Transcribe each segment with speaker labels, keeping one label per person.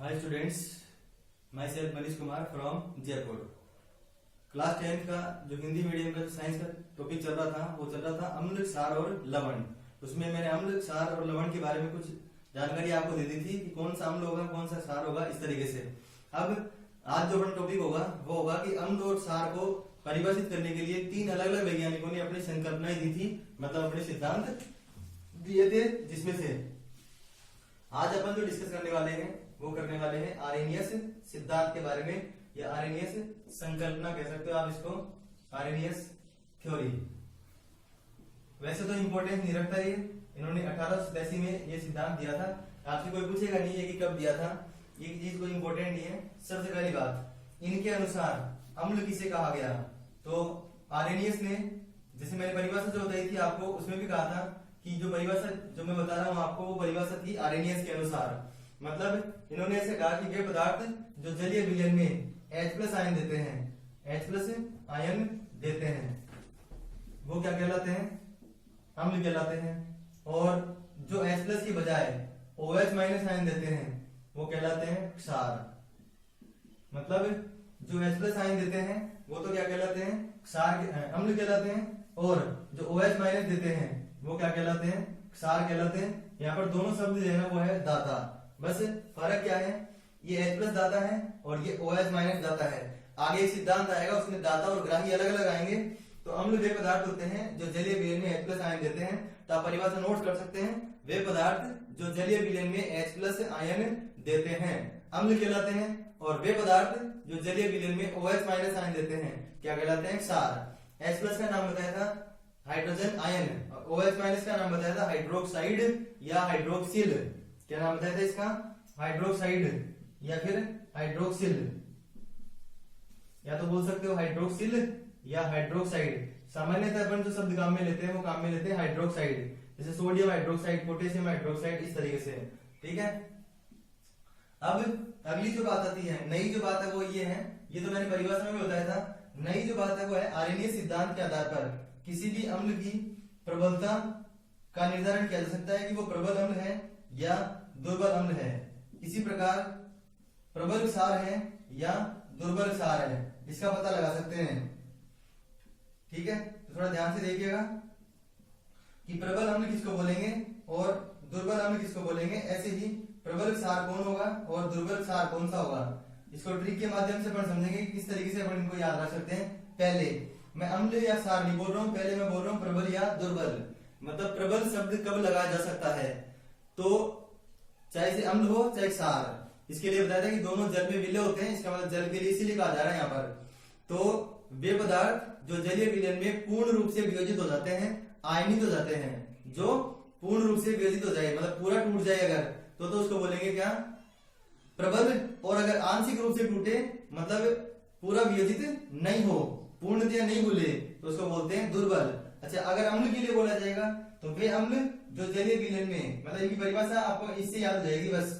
Speaker 1: Hi students, my self Manish Kumar from Jaipur. Class 10th का जो Hindi medium का साइंस का टॉपिक चल रहा था वो चल रहा था अम्ल, क्षार और लवण। उसमें मैंने अम्ल, क्षार और लवण के बारे में कुछ जानकारी आपको दे दी थी कि कौन सा अम्ल होगा, कौन सा क्षार होगा, इस तरीके से। अब आज जो अपना टॉपिक होगा वो होगा कि अम्ल और क्षार को परिभाषित करने के लिए 3 अलग अलग वैज्ञानिकों ने अपनी संकल्पनाएं दी थी, मतलब अपने सिद्धांत दिए थे, जिसमें से आज अपन जो डिस्कस करने वाले हैं वो करने वाले हैं आर्हेनियस सिद्धांत के बारे में, या आर्हेनियस संकल्पना कह सकते हो आप इसको, आर्हेनियस थ्योरी। वैसे तो इंपॉर्टेंस नहीं रखता ये, इन्होंने 1887 में ये सिद्धांत दिया था। आपसे कोई पूछेगा नहीं है कि कब दिया था, ये चीज कोई इंपॉर्टेंट नहीं है। सबसे पहली बात, इनके अनुसार अम्ल किसे कहा गया, तो आर्हेनियस ने, जैसे मैंने परिभाषा जो बताई थी आपको उसमें भी कहा था कि जो परिभाषा जो मैं बता रहा हूं आपको वो परिभाषा थी आर्हेनियस के अनुसार। मतलब इन्होंने ऐसे कहा कि वे पदार्थ जो जलीय विलयन में H+ आयन देते हैं, H+ आयन देते हैं, वो क्या कहलाते हैं, अम्ल कहलाते हैं। और जो H+ की बजाय OH- आयन देते हैं वो कहलाते हैं क्षार। मतलब जो H+ आयन देते हैं वो तो क्या कहलाते हैं, क्षार, अम्ल कहलाते हैं, और जो OH- देते हैं वो क्या कहलाते हैं, क्षार कहलाते हैं। यहाँ पर दोनों शब्द जो है ना वो है दाता, बस फर्क क्या है, ये H+ दाता है और ये OH- दाता है। आगे एक सिद्धांत आएगा उसमें दाता और ग्राही अलग अलग आएंगे। तो अम्ल वे पदार्थ होते हैं जो जलीय विलयन में H+ आयन देते हैं, तो आप परिभाषा नोट कर सकते हैं, वे पदार्थ जो जलीय विलयन में H+ आयन देते हैं अम्ल कहलाते हैं, और वे पदार्थ जो जलीय विलयन में OH- आयन देते हैं क्या कहलाते हैं, क्षार। H+ का नाम बताया था हाइड्रोजन आयन, OH- का नाम बताया था हाइड्रोक्साइड या हाइड्रोक्सिल। क्या नाम बताया था इसका, हाइड्रोक्साइड या फिर हाइड्रोक्सिल, या तो बोल सकते हो हाइड्रोक्सिल या हाइड्रोक्साइड। सामान्यतः अपन जो शब्द काम में लेते हैं वो काम में लेते हैं हाइड्रोक्साइड, जैसे सोडियम हाइड्रोक्साइड, पोटेशियम हाइड्रोक्साइड, इस तरीके से। ठीक है। अब अगली जो बात आती है, नई जो बात है वो ये है, ये तो मैंने परिभाषा में बताया था। नई जो बात है वो है आर्हेनियस सिद्धांत के आधार पर किसी भी अम्ल की प्रबलता का निर्धारण किया जा सकता है कि वो प्रबल अम्ल है या दुर्बल अम्ल है। इसी प्रकार प्रबल क्षार है या दुर्बल क्षार है, इसका पता लगा सकते हैं। ठीक है, तो थोड़ा ध्यान से देखिएगा कि प्रबल अम्ल किसको बोलेंगे और दुर्बल अम्ल किसको बोलेंगे। ऐसे ही प्रबल क्षार कौन होगा और दुर्बल क्षार कौन सा होगा, इसको ट्रिक के माध्यम से अपन समझेंगे कि किस तरीके से अपन इनको याद रख सकते हैं। पहले मैं अम्ल या क्षार नहीं बोल रहा हूं, पहले मैं बोल रहा हूं प्रबल या दुर्बल। मतलब प्रबल शब्द कब लगाया जा सकता है, तो चाहे से अम्ल हो चाहे क्षार। इसके लिए बताया था कि दोनों जल में विलय होते हैं, इसका मतलब जल के लिए इसीलिए कहा जा रहा है यहाँ पर। तो वे पदार्थ जो जलीय विलयन में पूर्ण रूप से वियोजित हो जाते हैं, आयनित हो जाते हैं, जो पूर्ण रूप से वियोजित हो जाए, मतलब पूरा टूट जाए अगर, तो उसको बोलेंगे क्या, प्रबल। और अगर आंशिक रूप से टूटे, मतलब पूरा वियोजित नहीं हो, पूर्णतया नहीं भूले, तो उसको बोलते हैं दुर्बल। अच्छा, अगर अम्ल के लिए बोला जाएगा तो वे अम्ल जो जलीय विलयन में, मतलब इनकी परिभाषा आपको इससे याद हो जाएगी बस।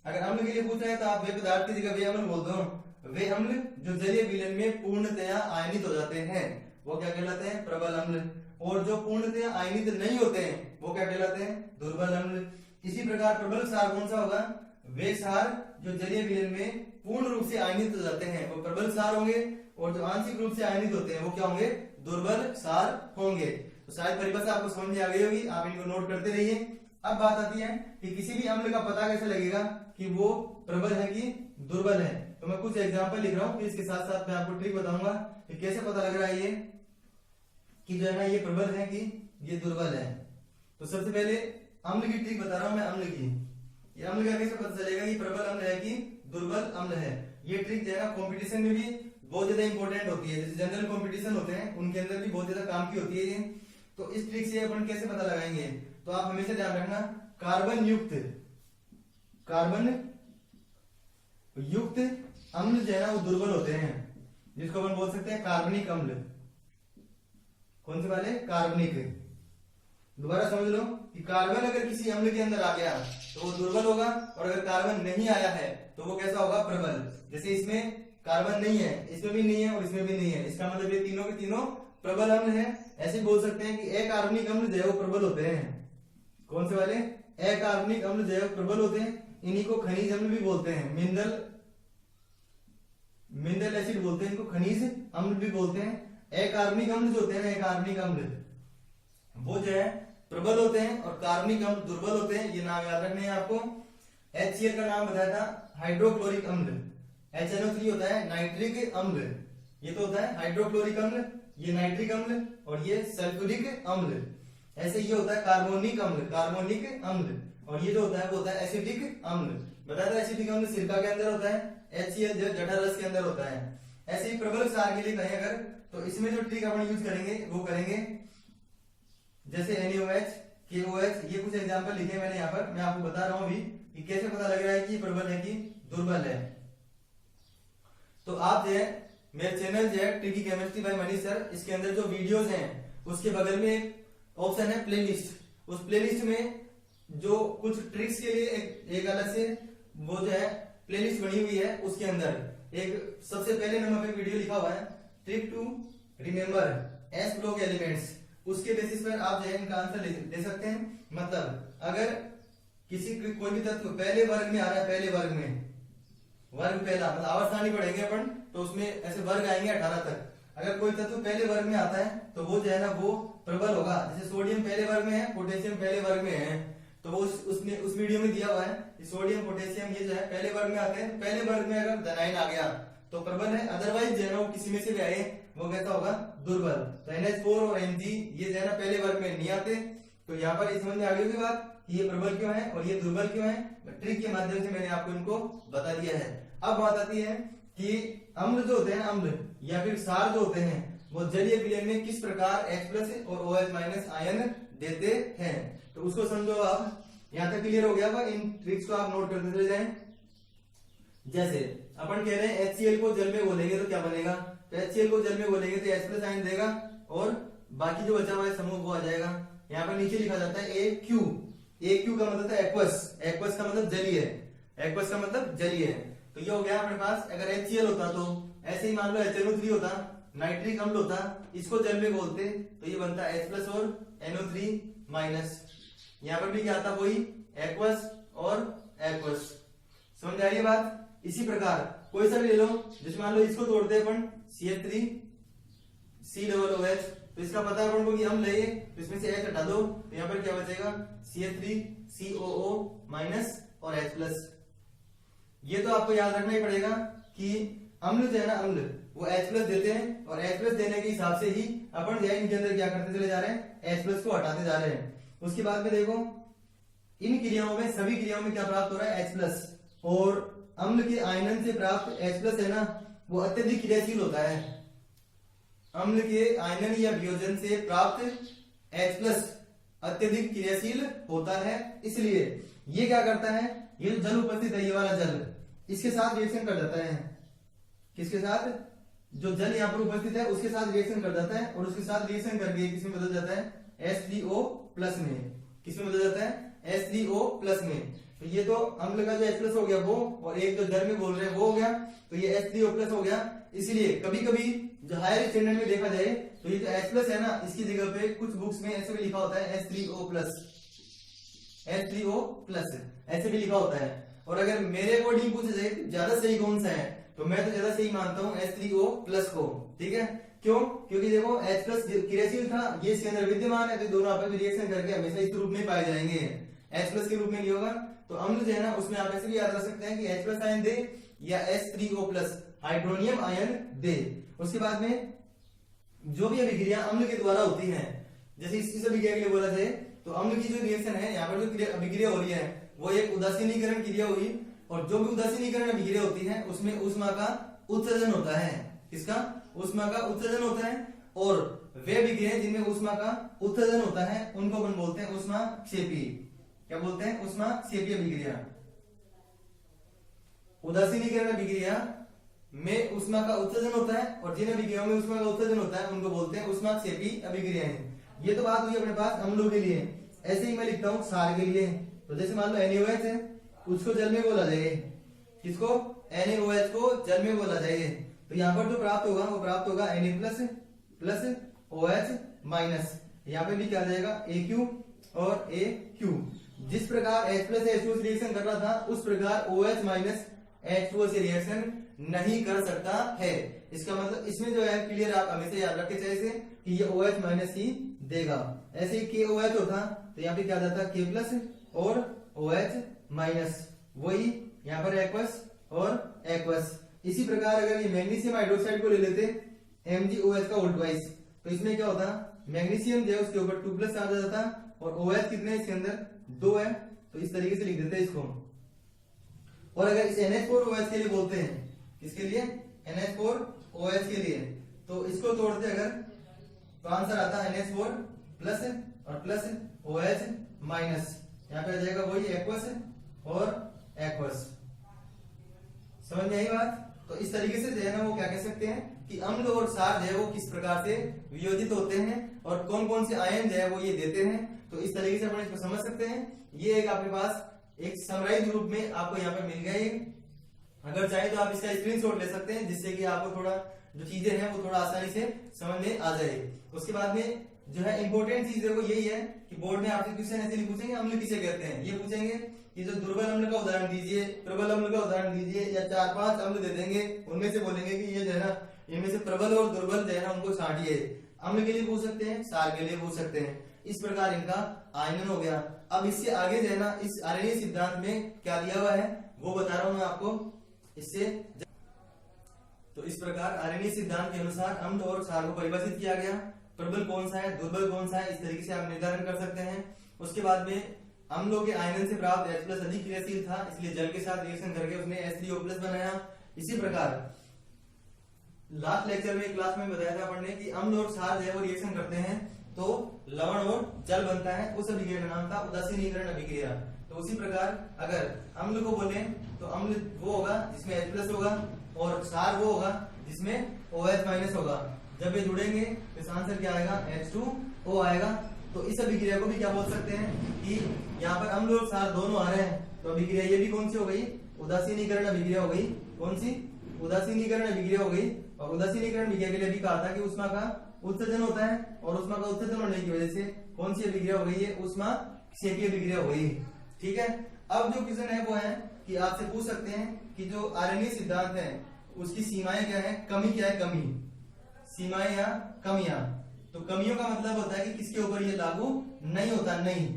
Speaker 1: अगर अम्ल के लिए पूछ रहे हैं तो आप वे पदार्थ की जगह वे अम्ल बोल दो। वे अम्ल जो जलीय विलयन में पूर्णतया आयनित हो जाते हैं वो क्या कहलाते हैं, प्रबल अम्ल। और जो पूर्णतया आयनित नहीं होते हैं वो क्या कहलाते हैं, दुर्बल अम्ल। इसी प्रकार प्रबल क्षार कौन सा होगा, वे क्षार जो जलीय विलयन में पूर्ण रूप से आयनित हो जाते हैं वो प्रबल क्षार होंगे, और जो आंशिक रूप से आयनित होते हैं वो क्या होंगे, दुर्बल क्षार होंगे। तो शायद परिभाषा आपको समझ में आ गई होगी, आप इनको नोट करते रहिए। अब बात आती है कि किसी भी अम्ल का पता कैसे लगेगा कि वो प्रबल है कि दुर्बल है। तो मैं कुछ एग्जांपल लिख रहा हूं, फिर इसके साथ साथ मैं आपको ट्रिक बताऊंगा कि कैसे पता लग रहा है ये कि जो है ना ये प्रबल है कि ये दुर्बल है। तो सबसे पहले अम्ल की ट्रिक बता रहा हूं मैं, अम्ल की। ये अम्ल का कैसे पता चलेगा कि प्रबल अम्ल है कि दुर्बल अम्ल है। ये ट्रिक जो है ना कॉम्पिटिशन में भी बहुत ज्यादा इंपॉर्टेंट होती है, जैसे जनरल कॉम्पिटिशन होते हैं उनके अंदर भी बहुत ज्यादा काम की होती है ये। तो इस ट्रिक से अपन कैसे पता लगाएंगे, तो आप हमेशा ध्यान रखना, कार्बन युक्त अम्ल जो है ना वो दुर्बल होते हैं, जिसको अपन बोल सकते हैं कार्बनिक अम्ल। कौन से वाले, कार्बनिक। दोबारा समझ लो कि कार्बन अगर किसी अम्ल के अंदर आ गया तो वो दुर्बल होगा, और अगर कार्बन नहीं आया है तो वो कैसा होगा, प्रबल। जैसे इसमें कार्बन नहीं है, इसमें भी नहीं है और इसमें भी नहीं है, इसका मतलब ये तीनों के तीनों प्रबल अम्ल हैं। ऐसे बोल सकते हैं कि अकार्बनिक अम्ल जो है वो प्रबल होते हैं। कौन से वाले, अकार्बनिक अम्ल जो है प्रबल होते हैं, इन्हीं को खनिज अम्ल भी बोलते हैं, मिनरल एसिड बोलते हैं, इनको खनिज अम्ल भी बोलते हैं। अकार्बनिक अम्ल जो होते हैं, अकार्बनिक अम्ल वो जो है प्रबल होते हैं और कार्बनिक अम्ल दुर्बल होते हैं। ये नाम याद रखने हैं आपको। HCl का नाम बताया था हाइड्रोक्लोरिक अम्ल, HNO3 होता है नाइट्रिक अम्ल, ये तो होता है हाइड्रोक्लोरिक अम्ल, ये नाइट्रिक अम्ल और ये सल्फ्यूरिक अम्ल। ऐसे ये होता है कार्बोनिक अम्ल, कार्बोनिक अम्ल, और ये जो होता है वो होता है एसिटिक अम्ल। बताया था एसिटिक अम्ल सिरका के अंदर होता है, HCl जो जठर रस के अंदर होता है। ऐसे ही प्रबल क्षार के लिए कहें अगर, तो इसमें जो ट्रिक अपन यूज करेंगे वो करेंगे जैसे NaOH, KOH, ये कुछ एग्जांपल लिखे मैंने यहाँ पर, मैं आपको बता रहा हूँ अभी कि कैसे पता लग रहा है कि प्रबल है कि दुर्बल है। तो आप जो है मेरे चैनल जो है tricky chemistry bye Manish sir, इसके अंदर जो वीडियोस हैं उसके बगल में एक ऑप्शन है प्लेलिस्ट, उस प्लेलिस्ट में जो कुछ ट्रिक्स के लिए एक अलग से वो जो है प्लेलिस्ट बनी हुई है, उसके अंदर एक सबसे पहले नंबर पे वीडियो लिखा हुआ है trick to remember S block elements. उसके बेसिस पर आप जो है इनका आंसर दे सकते हैं। मतलब अगर किसी कोई भी तत्व पहले वर्ग में आ रहा है, पहले वर्ग में, वर्ग पहला मतलब आवर्त नहीं पढ़ेंगे अपन, तो उसमें ऐसे वर्ग आएंगे 18 तक। अगर कोई तत्व पहले वर्ग में आता है तो वो जो है ना वो प्रबल होगा। जैसे सोडियम पहले वर्ग में है, पोटेशियम पहले वर्ग में है, तो वो उसमें उस वीडियो में दिया हुआ है सोडियम पोटेशियम ये जो है पहले वर्ग में आते हैं। पहले वर्ग में अगर धनायन आ गया तो प्रबल है, अदरवाइज जो है ना वो किसी में से भी आए वो कैसा होगा, दुर्बल। तो NH4 और Mg ये जो है ना पहले वर्ग में नहीं आते। तो यहाँ पर इस समझ में आ गई बात कि ये प्रबल क्यों है और ये दुर्बल क्यों है। ट्रिक के माध्यम से मैंने आपको इनको बता दिया है। अब बात आती है कि अम्ल जो होते हैं, अम्ल या फिर क्षार जो होते हैं वो जलीय विलयन में किस प्रकार H+ और OH- आयन देते हैं। तो उसको समझो आप, यहाँ तक क्लियर हो गया होगा। इन ट्रिक्स को आप नोट करते चले जाएं। जैसे अपन कह रहे हैं HCl को जल में घोलेंगे तो क्या बनेगा, तो HCl को जल में घोलेंगे तो H+ आयन देगा और बाकी जो बचा हुआ है समूह वो आ जाएगा। यहाँ पर नीचे लिखा जाता है AQ, AQ का मतलब है एक्वस, एक्वस का मतलब जलीय, एक्वस का मतलब जलीय। तो ये हो गया अपने पास। अगर HCl होता तो ऐसे ही मान लो HNO3 होता, नाइट्रिक अम्ल होता, इसको जल में घोलते तो ये बनता H+ और NO3-। यहाँ पर भी क्या आता, वही एक्वस और एक्वस। समझ आ रही है बात। इसी प्रकार कोई सा भी ले लो, जैसे मान लो इसको तोड़ते हैं अपन CH3 COOH, तो इसका पता है अपन को कि अम्ल है ये, तो इसमें से H हटा दो तो यहाँ पर क्या बचेगा CH3 COO- और H+। ये तो आपको याद रखना ही पड़ेगा कि अम्ल जो है ना, अम्ल वो H+ देते हैं और H+ देने के हिसाब से ही अपन जो है इनके अंदर क्या करते चले जा रहे हैं, H+ को हटाते जा रहे हैं। उसके बाद में देखो इन क्रियाओं में, सभी क्रियाओं में क्या प्राप्त हो रहा है, H+। और अम्ल के आयनन से प्राप्त H+ है ना वो अत्यधिक क्रियाशील होता है। अम्ल के आयनन या वियोजन से प्राप्त H+ अत्यधिक क्रियाशील होता है, इसलिए ये क्या करता है, ये जो जल उपस्थित है, ये वाला जल इसके साथ रिएक्शन कर जाता है। किसके साथ, जो जल यहाँ पर उपस्थित है उसके साथ रिएक्शन कर जाता है और उसके साथ रिएक्शन करके किसमें बदल जाता है, H3O+ में। किसमें बदल जाता है, H3O+ में। तो ये तो अम्ल का जो H+ हो गया वो, और एक जो जल में बोल रहे हैं वो हो गया, तो ये H3O+ हो गया। इसलिए कभी कभी जो हायर स्टैंडर्ड में देखा जाए तो ये जो H+ है ना, इसकी जगह पे कुछ बुक्स में ऐसे भी लिखा होता है H3O+, H3O+, ऐसे भी लिखा होता है। और अगर मेरे अकॉर्डिंग पूछा जाए ज्यादा सही कौन सा है, तो मैं तो ज्यादा सही मानता हूँ H3O+ को। ठीक है, क्यों, क्योंकि देखो H+ क्रियाशील था, ये इसके अंदर विद्यमान है, तो दोनों आपस में रिएक्शन करके हमेशा इस रूप में पाए जाएंगे, H+ के रूप में नहीं होगा। तो अम्ल जो है ना उसमें आप ऐसे भी याद रख सकते हैं कि H+ आयन दे या H3O+ हाइड्रोनियम आयन दे। उसके बाद में जो भी अभिक्रिया अम्ल के द्वारा होती है, जैसे इस अभिक्रिया के लिए बोला जाए तो अम्ल की जो रिएक्शन है, यहाँ पर जो अभिक्रिया हो रही है वो एक उदासीनीकरण क्रिया हुई, और जो भी उदासीनीकरण अभिक्रिया होती है उसमें ऊष्मा का उत्सर्जन होता है। किसका, ऊष्मा का उत्सर्जन होता है। और वे अभिक्रिया जिनमें ऊष्मा का उत्सर्जन होता है उनको अपन बोलते हैं ऊष्माक्षेपी। क्या बोलते हैं, ऊष्माक्षेपी अभिक्रिया। उदासीनीकरण अभिक्रिया में ऊष्मा का उत्सर्जन होता है और जिन अभिक्रियाओं में ऊष्मा का उत्सर्जन होता है उनको बोलते हैं ऊष्माक्षेपी अभिक्रियाएं। ये तो बात हुई अपने पास अम्लों के लिए। ऐसे ही मैं लिखता हूँ क्षार के लिए। तो जैसे मान लो NaOH है, उसको जल में घोला जाए, किसको, NaOH को जल में घोला जाए, तो यहाँ पर जो प्राप्त होगा वो प्राप्त होगा Na++ OH-। यहाँ पे भी क्या आ जाएगा AQ और AQ। जिस प्रकार H प्लस H2O से रिएक्शन कर रहा था उस प्रकार OH माइनस H2O से रिएक्शन नहीं कर सकता है। इसका मतलब इसमें जो है क्लियर आप हमेशा याद रखें जैसे कि ये OH माइनस ही देगा। ऐसे ही KOH होता तो यहाँ पे क्या जाता K प्लस और OH माइनस, वही यहाँ पर एक्वस और एक्वस। इसी प्रकार अगर ये मैग्नीशियम हाइड्रोक्साइड को ले लेते MgOH का उल्टवाइज तो इसमें क्या होता मैग्नीशियम जो है उसके ऊपर 2 प्लस आ जाता और OH कितने इसके अंदर 2 है, तो इस तरीके से लिख देते हैं इसको। और अगर इस NH4OH के लिए बोलते हैं, किसके लिए NH4OH के लिए, तो इसको तोड़ते अगर तो आंसर आता है NH4 प्लस और प्लस OH माइनस, यहाँ पे आ जाएगा वही एक्वस और एक्वस। समझ में आई बात? तो इस तरीके से जो है ना वो क्या कह सकते हैं कि अम्ल और क्षार जो है वो किस प्रकार से वियोजित होते हैं और कौन कौन से आयन जो है वो ये देते हैं। तो इस तरीके से अपन इसको समझ सकते हैं। ये एक आपके पास एक समराइज रूप में आपको यहाँ पे मिल गया है। अगर चाहे तो आप इसका स्क्रीनशॉट ले सकते हैं जिससे कि आपको थोड़ा जो चीजें हैं वो थोड़ा आसानी से समझ में आ जाए। उसके बाद में जो है इंपॉर्टेंट चीज है वो यही है कि बोर्ड में आपसे क्वेश्चन ऐसे नहीं पूछेंगे अम्ल किसे कहते हैं, ये पूछेंगे कि जो दुर्बल अम्ल का उदाहरण दीजिए, प्रबल अम्ल का उदाहरण दीजिए, या 4-5 अम्ल दे देंगे उनमें से बोलेंगे कि ये जो है ना इनमें से प्रबल और दुर्बल जो है ना उनको छांटिए। अम्ल के लिए पूछ सकते हैं, क्षार के लिए पूछ सकते हैं। इस प्रकार इनका आयनन हो गया। अब इससे आगे जो है ना इस आर्यनीय सिद्धांत में क्या दिया हुआ है वो बता रहा हूं मैं आपको इससे। तो इस प्रकार आर्यनीय सिद्धांत के अनुसार अम्ल और क्षार को परिभाषित किया गया। प्रबल कौन सा है, दुर्बल कौन सा है, इस तरीके से आप निर्धारण कर सकते हैं। उसके बाद में अम्लों के आयनन से प्राप्त H प्लस अधिक क्रियाशील था, इसलिए जल के साथ रिएक्शन करके उसने H3O प्लस बनाया। इसी प्रकार लास्ट लेक्चर में क्लास में बताया था अपन ने कि अम्ल और क्षार जो है वो रिएक्शन करते हैं तो लवण और जल बनता है। उस अभिक्रिया का नाम था उदासीनीकरण अभिक्रिया। तो उसी प्रकार अगर अम्ल को बोले तो अम्ल वो होगा जिसमें H प्लस होगा और क्षार वो होगा जिसमें OH माइनस होगा। जब ये जुड़ेंगे तो आंसर क्या आएगा H2O आएगा। तो इस अभिक्रिया को भी क्या बोल सकते हैं कि यहाँ पर अम्ल और क्षार दोनों आ रहे हैं तो अभिक्रिया ये भी कौन सी हो गई, उदासीनीकरण अभिक्रिया हो गई। कौन सी, उदासीनीकरण अभिक्रिया हो गई। और उदासीनीकरण अभिक्रिया के लिए भी कहा था कि ऊष्मा का उत्सर्जन होता है और ऊष्मा का उत्सर्जन होने की वजह से कौन सी अभिक्रिया हो गई है, ऊष्मा क्षेपीय अभिक्रिया हो गई। ठीक है। अब जो क्वेश्चन है वो है कि आपसे पूछ सकते हैं कि जो आर्यनीय सिद्धांत है उसकी सीमाएं क्या है, कमी क्या है, कमी सीमाएं या कमियां। तो कमियों का मतलब होता है कि किसके ऊपर ये लागू नहीं होता, नहीं।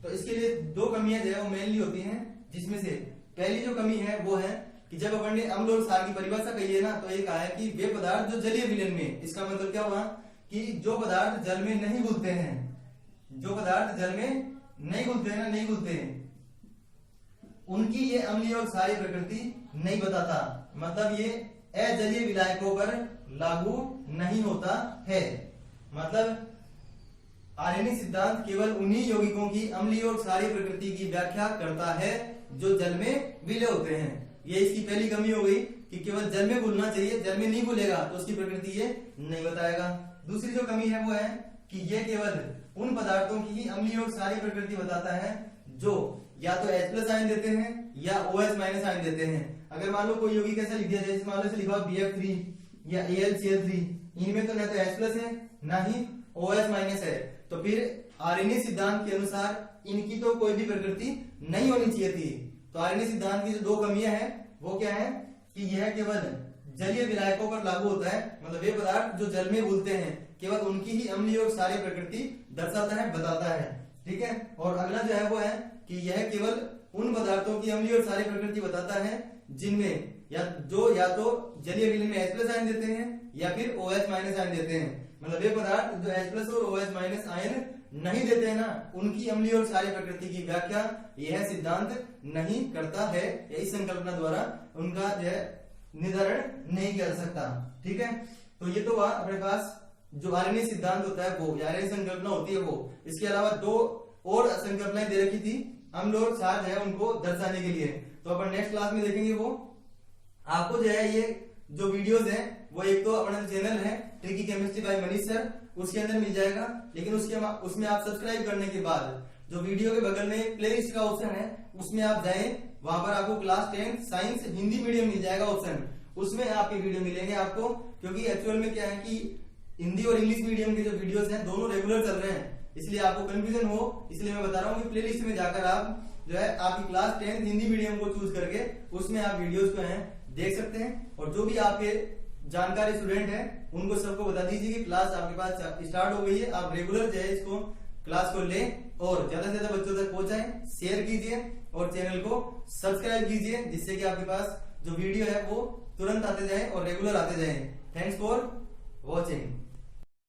Speaker 1: तो इसके लिए 2 कमियां जो है वो मेनली होती हैं, जिसमें से पहली जो कमी है वो है कि जब अपन ने अम्ल और क्षार की परिभाषा कही है ना तो ये कहा है कि वे पदार्थ जो जलीय विलयन में, इसका मतलब क्या हुआ कि जो पदार्थ जल में नहीं घुलते हैं, जो पदार्थ जल में नहीं घुलते हैं ना, नहीं घुलते हैं, उनकी ये अम्लीय और क्षारीय प्रकृति नहीं बताता। मतलब ये अजलीय विलायकों पर लागू नहीं होता है। मतलब आर्यनीय सिद्धांत केवल उन्हीं यौगिकों की अम्लीय और क्षारीय प्रकृति की व्याख्या करता है जो जल में विलय होते हैं। ये इसकी पहली कमी हो गई कि केवल जल में घुलना चाहिए, जल में नहीं घुलेगा तो उसकी प्रकृति ये नहीं बताएगा। दूसरी जो कमी है वो है कि ये केवल उन पदार्थों की ही अम्लीय और क्षारीय प्रकृति बताता है जो या तो H प्लस आयन देते हैं या OH माइनस आयन देते हैं। अगर मान लो कोई यौगिक ऐसा लिख दिया जाए, मान लो से लिखा BF3 या AlCl3, इनमें तो न तो H प्लस है ना ही OH माइनस है, तो फिर आर्यनीय सिद्धांत के अनुसार इनकी तो कोई भी प्रकृति नहीं होनी चाहिए थी। तो आर्यनीय सिद्धांत की जो 2 कमियां हैं वो क्या है कि यह केवल जलीय विलायकों पर लागू होता है। मतलब वे पदार्थ जो जल में घुलते हैं केवल उनकी ही अम्लीय और क्षारीय प्रकृति दर्शाता है, बताता है। ठीक है। और अगला जो है वो है कि यह केवल उन पदार्थों की अम्लीय और क्षारीय प्रकृति बताता है जिनमें या तो जलीय विलयन में H प्लस आयन देते हैं या फिर OH माइनस आयन देते हैं। मतलब वे पदार्थ जो H प्लस और OH माइनस आयन नहीं देते हैं ना, उनकी अम्लीय और क्षारीय प्रकृति की व्याख्या यह सिद्धांत नहीं करता है, या इस संकल्पना द्वारा उनका जो है निर्धारण नहीं किया जा सकता। ठीक है। तो ये तो हुआ अपने पास जो आर्यनीय सिद्धांत होता है वो, आर्यनीय संकल्पना होती है वो। इसके अलावा 2 और संकल्पनाएं दे रखी थी अम्ल और क्षार है उनको दर्शाने के लिए। तो अपन नेक्स्ट क्लास में देखेंगे वो। आपको जो है ये जो वीडियोस हैं वो एक तो अपना चैनल है tricky chemistry bye Manish sir, उसके अंदर मिल जाएगा। लेकिन उसमें आप सब्सक्राइब करने के बाद जो वीडियो के बगल में प्लेलिस्ट का ऑप्शन है उसमें आप जाएं, वहां पर आपको क्लास 10 साइंस हिंदी मीडियम मिल जाएगा ऑप्शन, उसमें आपके वीडियो मिलेंगे आपको। क्योंकि एक्चुअल में क्या है कि हिंदी और इंग्लिश मीडियम के जो वीडियोस हैं दोनों रेगुलर चल रहे हैं। इसलिए आपको कंफ्यूजन हो, इसलिए मैं बता रहा हूँ कि प्लेलिस्ट में जाकर आप जो है आपकी क्लास 10 हिंदी मीडियम को चूज करके उसमें आप वीडियोस को हैं देख सकते हैं। और जो भी आपके जानकारी स्टूडेंट हैं उनको सबको बता दीजिए कि क्लास आपके पास स्टार्ट हो गई है। आप रेगुलर जो है इसको क्लास को लें और ज्यादा से ज्यादा बच्चों तक पहुंचाएं, शेयर कीजिए और चैनल को सब्सक्राइब कीजिए, जिससे कि आपके पास जो वीडियो है वो तुरंत आते जाए और रेगुलर आते जाए। Thanks for watching.